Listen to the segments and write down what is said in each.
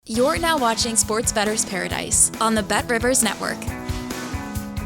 You're now watching Sports Bettors Paradise on the Bet Rivers Network.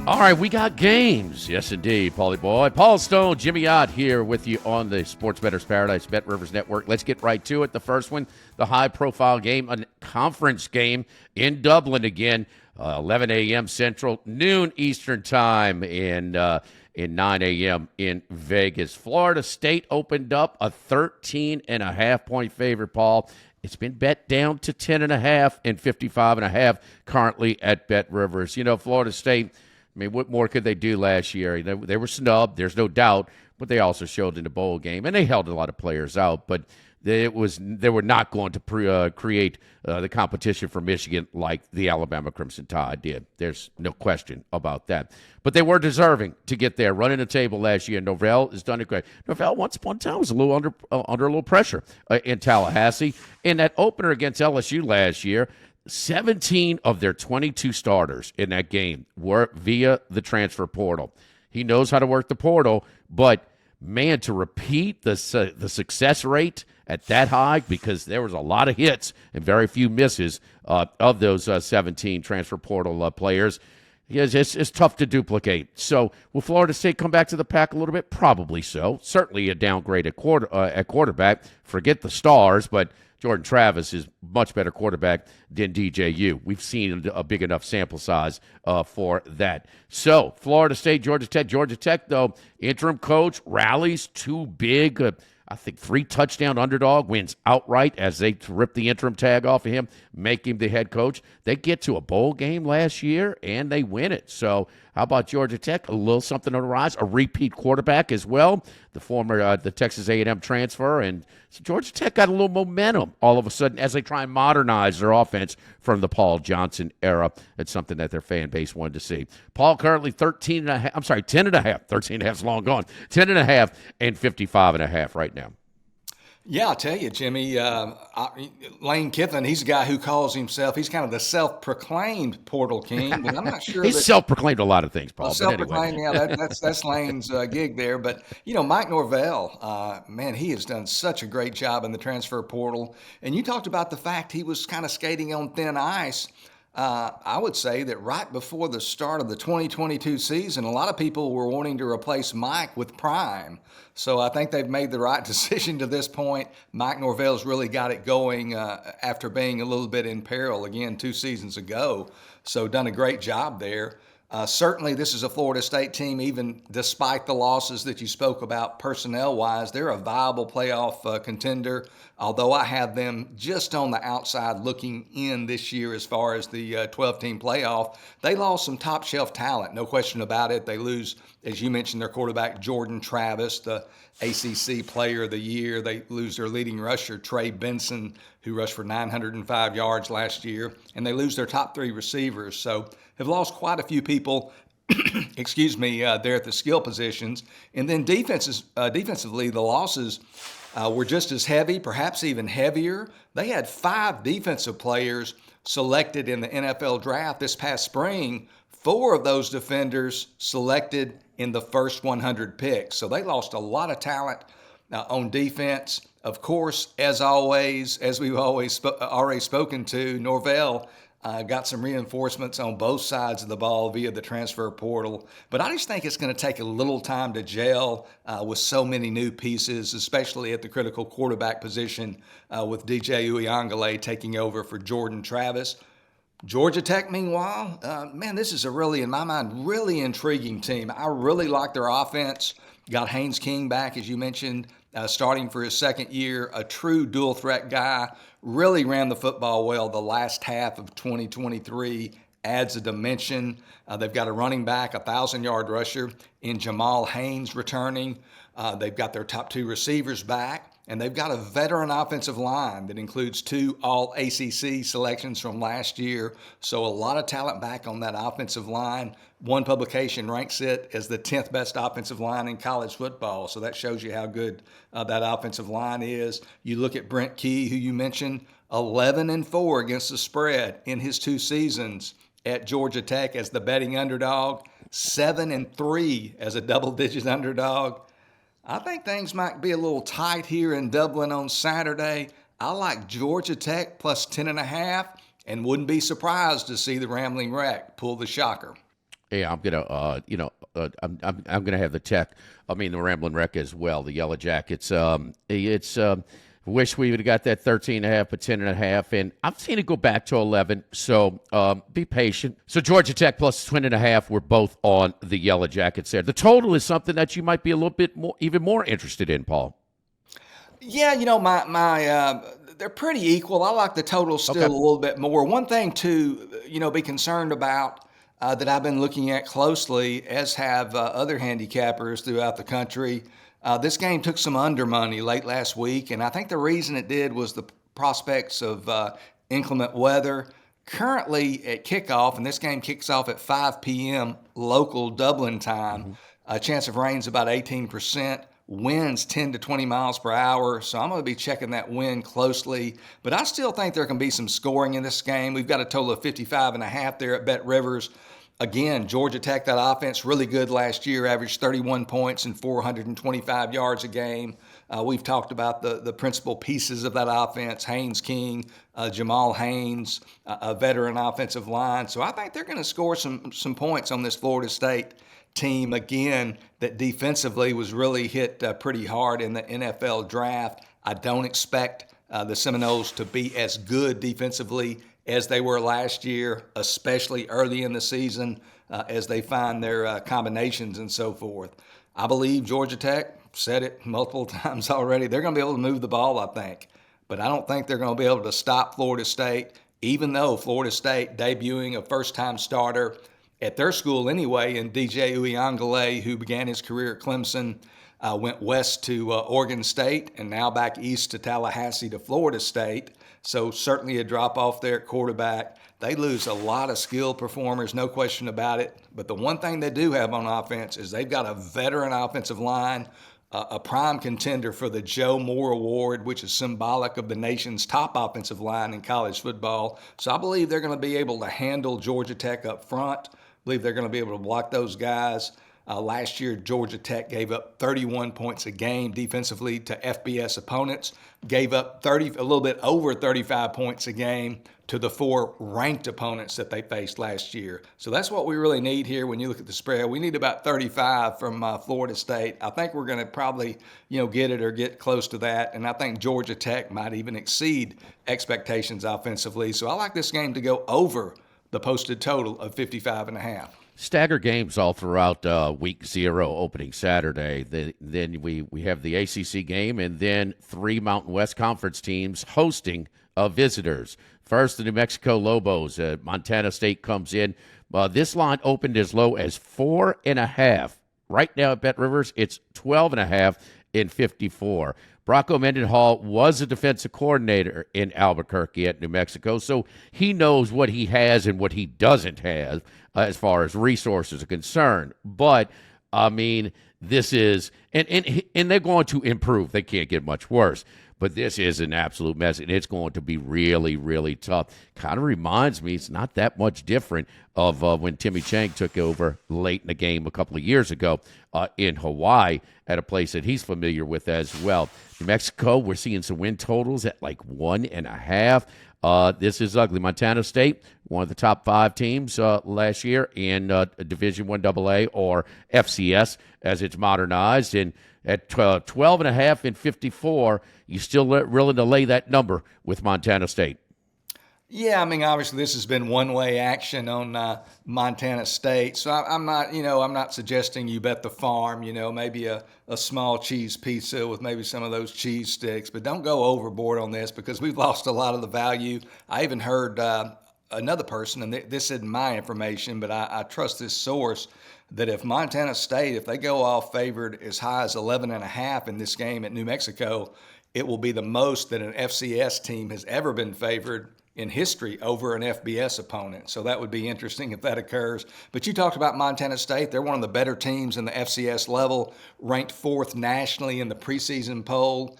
All right, we got games. Yes, indeed, Paulie boy. Paul Stone, Jimmy Ott here with you on the Sports Bettors Paradise, Bet Rivers Network. Let's get right to it. The first one, the high-profile game, a conference game in Dublin again, 11 a.m. Central, noon Eastern time, in 9 a.m. in Vegas. Florida State opened up a 13.5-point favorite, Paul. It's been bet down to 10.5 and 55.5 currently at Bet Rivers. You know, Florida State, I mean, what more could they do last year? They were snubbed, there's no doubt, but they also showed in the bowl game, and they held a lot of players out. But they were not going to create the competition for Michigan like the Alabama Crimson Tide did. There's no question about that. But they were deserving to get there, running the table last year. Norvell has done it great. Norvell, once upon a time, was a little under a little pressure in Tallahassee. In that opener against LSU last year, 17 of their 22 starters in that game were via the transfer portal. He knows how to work the portal, but, man, to repeat the success rate at that high, because there was a lot of hits and very few misses of those 17 transfer portal players, it's tough to duplicate. So will Florida State come back to the pack a little bit? Probably so. Certainly a downgrade at quarterback. Forget the stars, but Jordan Travis is much better quarterback than DJU. We've seen a big enough sample size for that. So, Florida State, Georgia Tech. Georgia Tech, though, interim coach rallies too big. I think 3-touchdown underdog, wins outright as they rip the interim tag off of him, make him the head coach. They get to a bowl game last year, and they win it. So how about Georgia Tech? A little something on the rise. A repeat quarterback as well, the former the Texas A&M transfer. And so Georgia Tech got a little momentum all of a sudden as they try and modernize their offense from the Paul Johnson era. It's something that their fan base wanted to see. Paul currently 10.5. 13.5 is long gone. 10.5 and 55.5 right now. Yeah, I'll tell you, Jimmy, Lane Kiffin, he's a guy who calls himself, he's kind of the self-proclaimed portal king, but I'm not sure he's self-proclaimed a lot of things, Paul. Self-proclaimed, anyway. yeah, that's Lane's gig there. But, you know, Mike Norvell, man, he has done such a great job in the transfer portal. And you talked about the fact he was kind of skating on thin ice. I would say that right before the start of the 2022 season, a lot of people were wanting to replace Mike with Prime. So I think they've made the right decision to this point. Mike Norvell's really got it going after being a little bit in peril again 2 seasons ago. So done a great job there. Certainly, this is a Florida State team, even despite the losses that you spoke about personnel-wise. They're a viable playoff contender, although I have them just on the outside looking in this year as far as the 12-team playoff. They lost some top-shelf talent, no question about it. They lose, as you mentioned, their quarterback Jordan Travis, the ACC Player of the Year. They lose their leading rusher, Trey Benson, who rushed for 905 yards last year. And they lose their top 3 receivers. So have lost quite a few people, there at the skill positions. And then defensively, the losses were just as heavy, perhaps even heavier. They had 5 defensive players selected in the NFL draft this past spring. 4 of those defenders selected in the first 100 picks. So they lost a lot of talent on defense. Of course, as always, as we've always already spoken to, Norvell got some reinforcements on both sides of the ball via the transfer portal. But I just think it's going to take a little time to gel with so many new pieces, especially at the critical quarterback position with DJ Uyangale taking over for Jordan Travis. Georgia Tech, meanwhile, man, this is a really, in my mind, really intriguing team. I really like their offense. Got Haynes King back, as you mentioned, starting for his second year, a true dual threat guy. Really ran the football well the last half of 2023, adds a dimension. They've got a running back, a 1,000-yard rusher in Jamal Haynes returning. They've got their top 2 receivers back. And they've got a veteran offensive line that includes 2 All-ACC selections from last year. So a lot of talent back on that offensive line. One publication ranks it as the 10th best offensive line in college football. So that shows you how good that offensive line is. You look at Brent Key, who you mentioned, 11-4 against the spread in his 2 seasons at Georgia Tech as the betting underdog, 7-3 as a double-digit underdog. I think things might be a little tight here in Dublin on Saturday. I like Georgia Tech plus 10.5, and wouldn't be surprised to see the Rambling Wreck pull the shocker. Yeah, I'm gonna, I'm gonna have the Tech. I mean, the Ramblin' Wreck as well. The Yellow Jackets. Wish we would have got that 13.5, but 10.5, and I've seen it go back to 11. So be patient. So Georgia Tech plus 10.5. We're both on the Yellow Jackets there. The total is something that you might be a little bit more, even more interested in, Paul. Yeah, they're pretty equal. I like the total still Okay. a little bit more. One thing to, be concerned about that I've been looking at closely, as have other handicappers throughout the country. This game took some under money late last week, and I think the reason it did was the prospects of inclement weather. Currently at kickoff, and this game kicks off at 5 p.m. local Dublin time, a chance of rain's about 18%. Winds 10 to 20 miles per hour, so I'm going to be checking that wind closely. But I still think there can be some scoring in this game. We've got a total of 55.5 there at Bet Rivers. Again, Georgia Tech, that offense, really good last year, averaged 31 points and 425 yards a game. We've talked about the principal pieces of that offense, Haynes King, Jamal Haynes, a veteran offensive line. So I think they're going to score some points on this Florida State team, again, that defensively was really hit pretty hard in the NFL draft. I don't expect the Seminoles to be as good defensively as they were last year, especially early in the season as they find their combinations and so forth. I believe Georgia Tech, said it multiple times already, they're going to be able to move the ball, I think. But I don't think they're going to be able to stop Florida State, even though Florida State debuting a first-time starter at their school anyway, and DJ Uyunglele, who began his career at Clemson, went west to Oregon State and now back east to Tallahassee to Florida State. So certainly a drop-off there at quarterback. They lose a lot of skilled performers, no question about it. But the one thing they do have on offense is they've got a veteran offensive line, a prime contender for the Joe Moore Award, which is symbolic of the nation's top offensive line in college football. So I believe they're going to be able to handle Georgia Tech up front. I believe they're going to be able to block those guys. Last year, Georgia Tech gave up 31 points a game defensively to FBS opponents, gave up a little bit over 35 points a game to the 4 ranked opponents that they faced last year. So that's what we really need here when you look at the spread. We need about 35 from Florida State. I think we're going to probably, get it or get close to that. And I think Georgia Tech might even exceed expectations offensively. So I like this game to go over the posted total of 55.5. Stagger games all throughout week 0 opening Saturday. Then we have the ACC game, and then 3 Mountain West Conference teams hosting visitors. First, the New Mexico Lobos. Montana State comes in. This line opened as low as 4.5. Right now at Bet Rivers, it's 12.5 in 54. Bronco Mendenhall was a defensive coordinator in Albuquerque at New Mexico, so he knows what he has and what he doesn't have as far as resources are concerned. But, I mean, this is – and they're going to improve. They can't get much worse. But this is an absolute mess, and it's going to be really, really tough. Kind of reminds me, it's not that much different of when Timmy Chang took over late in the game a couple of years ago in Hawaii at a place that he's familiar with as well. New Mexico, we're seeing some win totals at like 1.5. This is ugly. Montana State, one of the top 5 teams last year in Division I AA or FCS as it's modernized. And at 12.5 in 54, you still willing to lay that number with Montana State? Yeah, I mean, obviously this has been one-way action on Montana State, so I'm not suggesting you bet the farm. Maybe a small cheese pizza with maybe some of those cheese sticks, but don't go overboard on this because we've lost a lot of the value. I even heard another person, and this isn't my information, but I trust this source, that if Montana State, if they go off favored as high as 11.5 in this game at New Mexico, it will be the most that an FCS team has ever been favored in history over an FBS opponent. So that would be interesting if that occurs. But you talked about Montana State. They're one of the better teams in the FCS level, ranked 4th nationally in the preseason poll.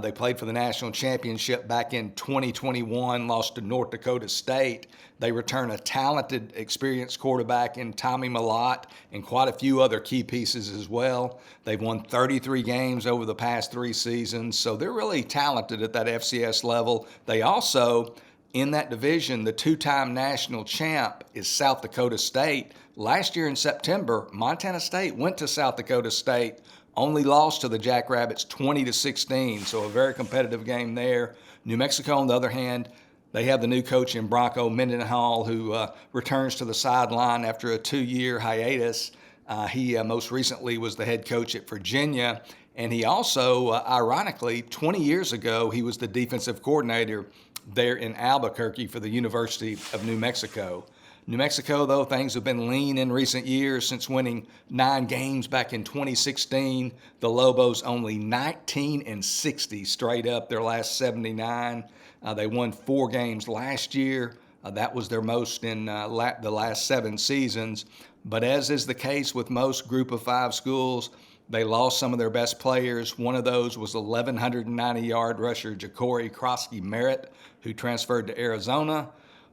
They played for the national championship back in 2021, lost to North Dakota State. They return a talented, experienced quarterback in Tommy Mellott and quite a few other key pieces as well. They've won 33 games over the past 3 seasons, so they're really talented at that FCS level. They also, in that division, the 2-time national champ is South Dakota State. Last year in September, Montana State went to South Dakota State, only lost to the Jackrabbits 20-16, so a very competitive game there. New Mexico, on the other hand, they have the new coach in Bronco Mendenhall, who returns to the sideline after a 2-year hiatus. He most recently was the head coach at Virginia, and he also, ironically, 20 years ago, he was the defensive coordinator there in Albuquerque for the University of New Mexico. New Mexico, though, things have been lean in recent years since winning 9 games back in 2016. The Lobos only 19-60 straight up their last 79. They won 4 games last year. That was their most in the last 7 seasons. But as is the case with most Group of 5 schools, they lost some of their best players. One of those was 1,190-yard rusher Ja'Cory Krosky-Merritt, who transferred to Arizona,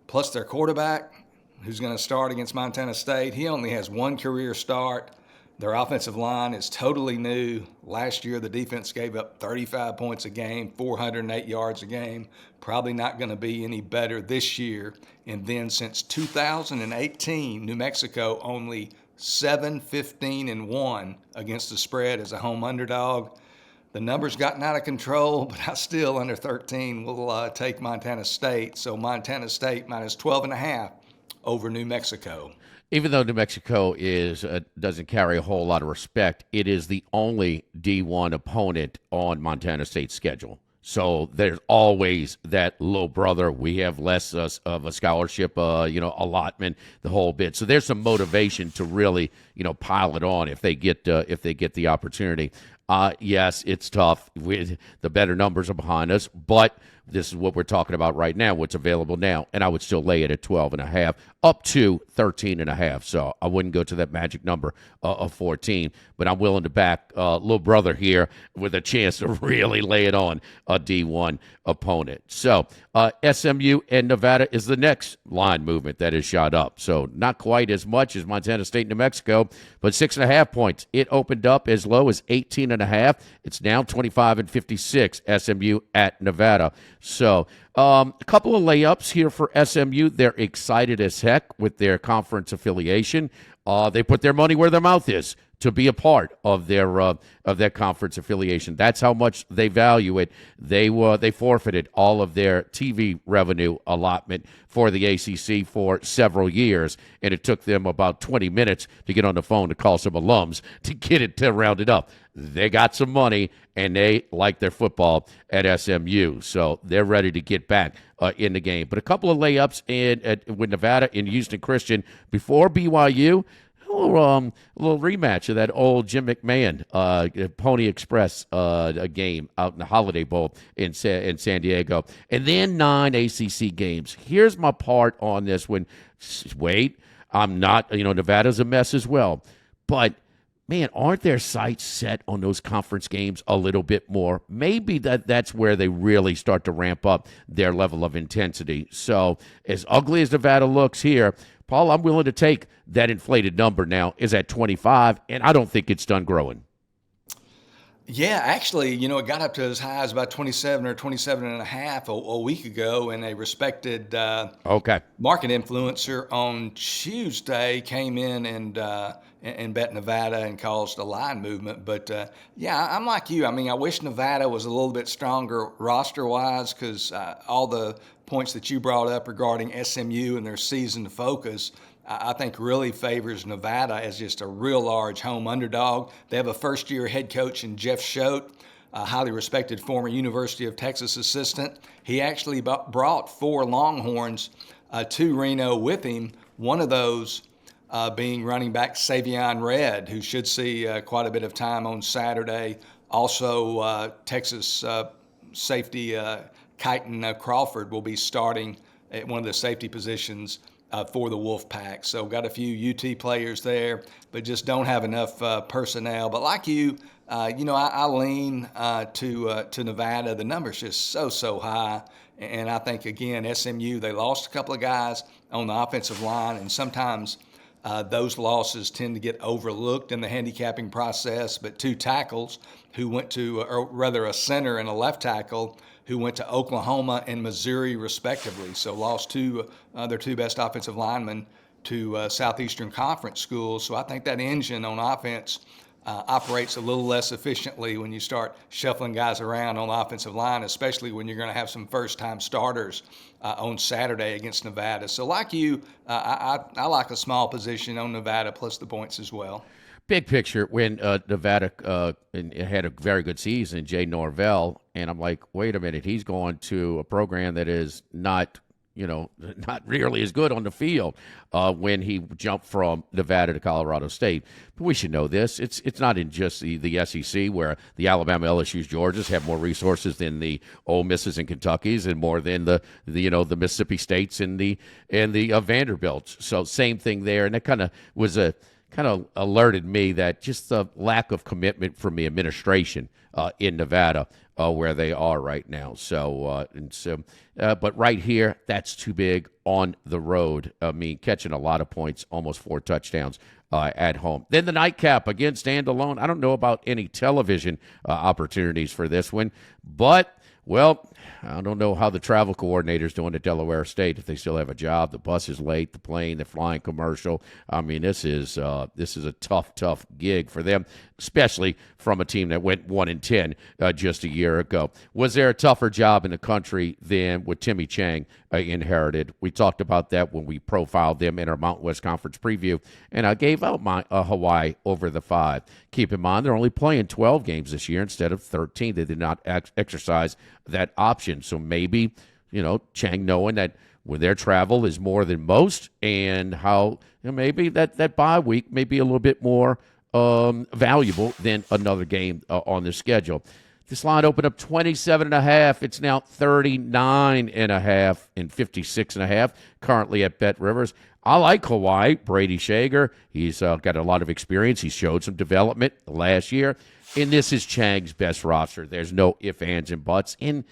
plus their quarterback, who's going to start against Montana State. He only has 1 career start. Their offensive line is totally new. Last year, the defense gave up 35 points a game, 408 yards a game. Probably not going to be any better this year. And then since 2018, New Mexico only 7-15-1 against the spread as a home underdog. The number's gotten out of control, but I still, under 13, will take Montana State. So Montana State minus 12.5 over New Mexico. Even though New Mexico doesn't carry a whole lot of respect, it is the only D1 opponent on Montana State's schedule. So there's always that little brother. We have less of a scholarship, allotment, the whole bit. So there's some motivation to really, pile it on if they get the opportunity. Yes, it's tough. The better numbers are behind us, but this is what we're talking about right now, what's available now, and I would still lay it at 12.5, up to 13.5. So I wouldn't go to that magic number of 14, but I'm willing to back little brother here with a chance to really lay it on a D1 opponent. So SMU and Nevada is the next line movement that is shot up. So not quite as much as Montana State, New Mexico, but 6.5 points. It opened up as low as 18.5. It's now 25-56. SMU at Nevada. So a couple of layups here for SMU. They're excited as heck with their conference affiliation. They put their money where their mouth is to be a part of their conference affiliation. That's how much they value it. They forfeited all of their TV revenue allotment for the ACC for several years, and it took them about 20 minutes to get on the phone to call some alums to get it to round it up. They got some money, and they like their football at SMU, so they're ready to get back in the game. But a couple of layups with Nevada and Houston Christian before BYU. A little rematch of that old Jim McMahon Pony Express game out in the Holiday Bowl in San Diego. And then 9 ACC games. Here's my part on this one. Wait, I'm not, Nevada's a mess as well. But, man, aren't their sights set on those conference games a little bit more? Maybe that's where they really start to ramp up their level of intensity. So as ugly as Nevada looks here, Paul, I'm willing to take that inflated number now is at 25, and I don't think it's done growing. Yeah, actually, it got up to as high as about 27 or 27.5 a week ago, and a respected market influencer on Tuesday came in and bet Nevada and caused a line movement. But, I'm like you. I mean, I wish Nevada was a little bit stronger roster-wise because all the points that you brought up regarding SMU and their season focus, I think really favors Nevada as just a real large home underdog. They have a first-year head coach in Jeff Choate, a highly respected former University of Texas assistant. He actually brought 4 Longhorns to Reno with him, one of those being running back Savion Red, who should see quite a bit of time on Saturday. Also, Texas safety Kyton Crawford will be starting at one of the safety positions for the Wolfpack. So got a few UT players there, but just don't have enough personnel. But like you, I lean to Nevada. The number's just so high. And I think, again, SMU, they lost a couple of guys on the offensive line, and sometimes those losses tend to get overlooked in the handicapping process. But two tackles who went to, or rather a center and a left tackle who went to Oklahoma and Missouri respectively. So lost their two best offensive linemen to Southeastern Conference schools. So I think that engine on offense operates a little less efficiently when you start shuffling guys around on the offensive line, especially when you're going to have some first-time starters on Saturday against Nevada. So like you, I like a small position on Nevada plus the points as well. Big picture, when Nevada had a very good season, Jay Norvell, and I'm like, wait a minute, he's going to a program that is not really as good on the field when he jumped from Nevada to Colorado State. But we should know this. It's not in just the SEC where the Alabama, LSU's, Georgias have more resources than the Ole Misses and Kentuckys and more than the Mississippi States and the Vanderbilts. So same thing there, and that kind of alerted me that just the lack of commitment from the administration in Nevada where they are right now. But right here, that's too big on the road. I mean, catching a lot of points, almost 4 touchdowns at home. Then the nightcap, again, standalone. I don't know about any television opportunities for this one, but, well, I don't know how the travel coordinator's doing at Delaware State, if they still have a job. The bus is late, the plane, the flying commercial. I mean, this is a tough gig for them, especially from a team that went 1-10 just a year ago. Was there a tougher job in the country than what Timmy Chang inherited? We talked about that when we profiled them in our Mountain West Conference preview, and I gave out my Hawaii over the 5. Keep in mind, they're only playing 12 games this year instead of 13. They did not exercise that option. So maybe, Chang knowing that when their travel is more than most, and how maybe that bye week may be a little bit more valuable than another game on the schedule. This line opened up 27.5. It's now 39.5 and 56.5 currently at Bet Rivers. I like Hawaii. Brady Shager, he's got a lot of experience. He showed some development last year. And this is Chang's best roster. There's no ifs, ands, and buts. And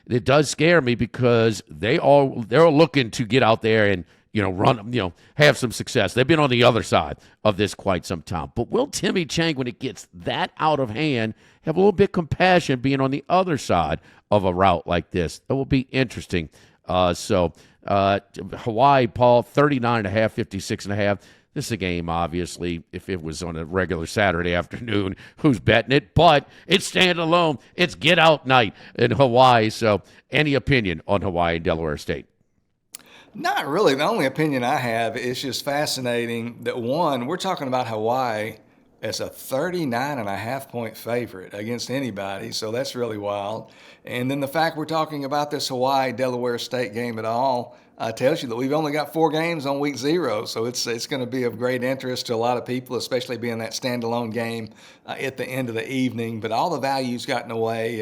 it does scare me because they're looking to get out there and run, have some success. They've been on the other side of this quite some time. But will Timmy Chang, when it gets that out of hand, have a little bit of compassion being on the other side of a route like this? That will be interesting. Hawaii, Paul, 39.5, 56.5. This is a game, obviously, if it was on a regular Saturday afternoon, who's betting it? But it's standalone. It's get-out night in Hawaii. So any opinion on Hawaii and Delaware State? Not really. The only opinion I have is just fascinating that, one, we're talking about Hawaii as a 39.5-point favorite against anybody, so that's really wild. And then the fact we're talking about this Hawaii-Delaware State game at all tells you that we've only got 4 games on week 0, so it's going to be of great interest to a lot of people, especially being that standalone game at the end of the evening. But all the value's gotten away,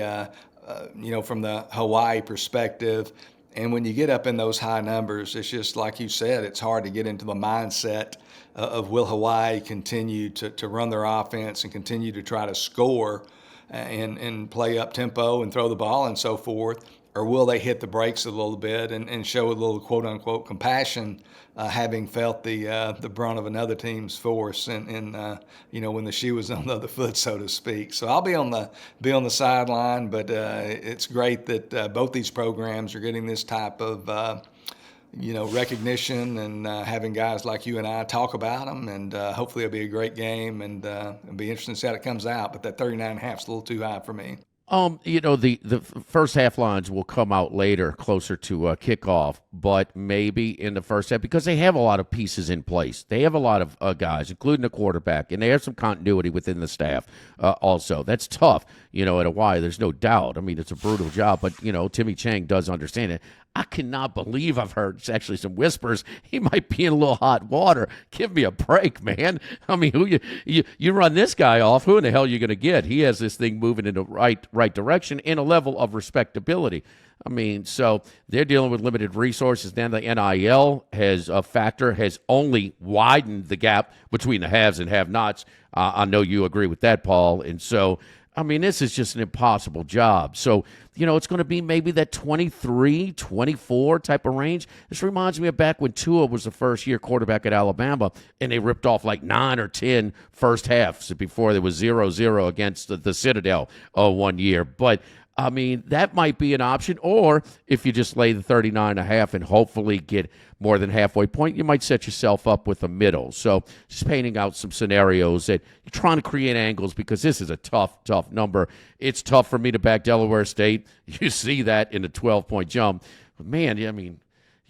from the Hawaii perspective. And when you get up in those high numbers, it's just like you said, it's hard to get into the mindset of will Hawaii continue to run their offense and continue to try to score and play up tempo and throw the ball and so forth, or will they hit the brakes a little bit and show a little quote unquote compassion, having felt the brunt of another team's force and when the shoe was on the other foot, so to speak. So I'll be on the sideline, but it's great that both these programs are getting this type of recognition and having guys like you and I talk about them, and hopefully it'll be a great game, and it'll be interesting to see how it comes out. But that 39.5 is a little too high for me. The first half lines will come out later, closer to kickoff, but maybe in the first half, because they have a lot of pieces in place. They have a lot of guys, including the quarterback, and they have some continuity within the staff also. That's tough, at Hawaii. There's no doubt. I mean, it's a brutal job, but, Timmy Chang does understand it. I cannot believe I've heard actually some whispers he might be in a little hot water. Give me a break, man. I mean, who you run this guy off, who in the hell are you going to get? He has this thing moving in the right direction in a level of respectability. I mean, so they're dealing with limited resources. Then the NIL has only widened the gap between the haves and have-nots. I know you agree with that, Paul. And so, I mean, this is just an impossible job. So, it's going to be maybe that 23, 24 type of range. This reminds me of back when Tua was the first-year quarterback at Alabama, and they ripped off like 9 or 10 first halves before there was 0-0 against the Citadel 1 year. But I mean, that might be an option. Or if you just lay the 39.5 and hopefully get more than halfway point, you might set yourself up with a middle. So just painting out some scenarios that you're trying to create angles, because this is a tough number. It's tough for me to back Delaware State. You see that in the 12-point jump. But man,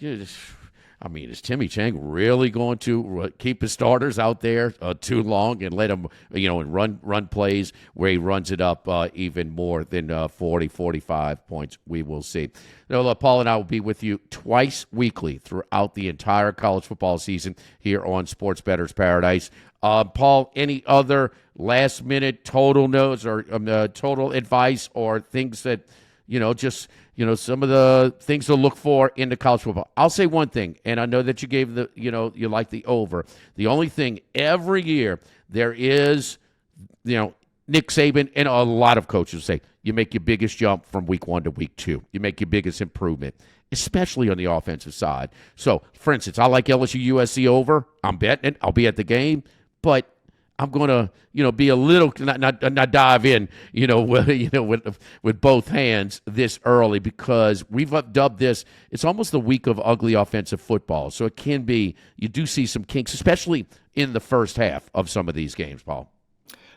is Timmy Chang really going to keep his starters out there too long and let him, and run plays where he runs it up even more than 40, 45 points? We will see. Paul and I will be with you twice weekly throughout the entire college football season here on Sports Bettors Paradise. Paul, any other last-minute total notes or total advice or things that, some of the things to look for into college football? I'll say one thing, and I know that you gave you like the over. The only thing, every year there is, Nick Saban and a lot of coaches say, you make your biggest jump from week 1 to week 2. You make your biggest improvement, especially on the offensive side. So, for instance, I like LSU USC over. I'm betting it. I'll be at the game, but I'm going to, be a little not dive in, with both hands this early, because we've dubbed this. It's almost the week of ugly offensive football. So it can be. You do see some kinks, especially in the first half of some of these games, Paul.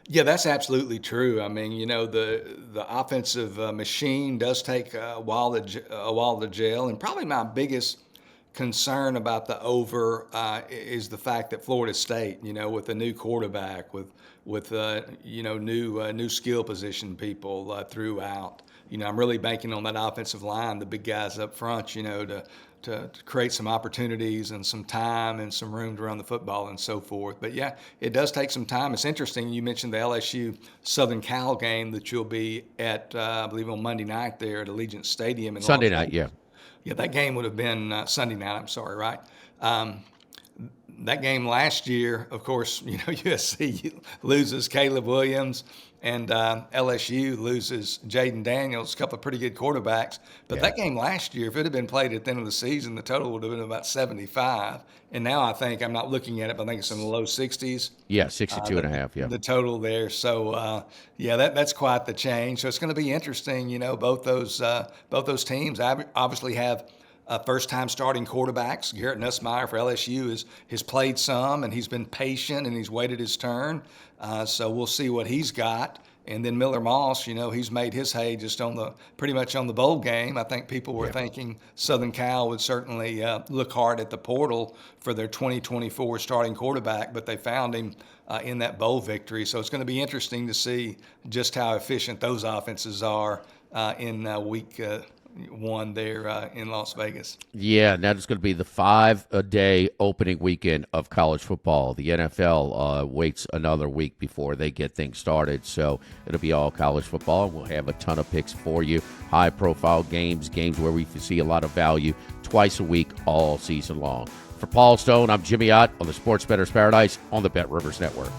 Yeah, that's absolutely true. I mean, the offensive machine does take a while to gel, and probably my biggest concern about the over is the fact that Florida State, with a new quarterback, with new skill position people throughout. I'm really banking on that offensive line, the big guys up front, to create some opportunities and some time and some room to run the football and so forth. But yeah, it does take some time. It's interesting. You mentioned the LSU Southern Cal game that you'll be at, I believe, on Monday night there at Allegiant Stadium in Sunday Las night, Vegas. Yeah, that game would have been Sunday night. I'm sorry, right? That game last year, of course, USC loses Caleb Williams and LSU loses Jaden Daniels, a couple of pretty good quarterbacks. But that game last year, if it had been played at the end of the season, the total would have been about 75. And now I think, I'm not looking at it, but I think it's in the low 60s. Yeah, 62.5, yeah. The total there. So, that's quite the change. So it's going to be interesting. Both those teams obviously have first-time starting quarterbacks. Garrett Nussmeier for LSU has played some, and he's been patient, and he's waited his turn. So we'll see what he's got. And then Miller Moss, he's made his hay just pretty much on the bowl game. I think people were thinking Southern Cal would certainly look hard at the portal for their 2024 starting quarterback, but they found him in that bowl victory. So it's going to be interesting to see just how efficient those offenses are in week 1 there in Las Vegas. Yeah, that is going to be the 5-day opening weekend of college football. The NFL waits another week before they get things started, so it'll be all college football. We'll have a ton of picks for you, high-profile games where we see a lot of value twice a week all season long. For Paul Stone, I'm Jimmy Ott on the Sports Bettors Paradise on the Bet Rivers Network.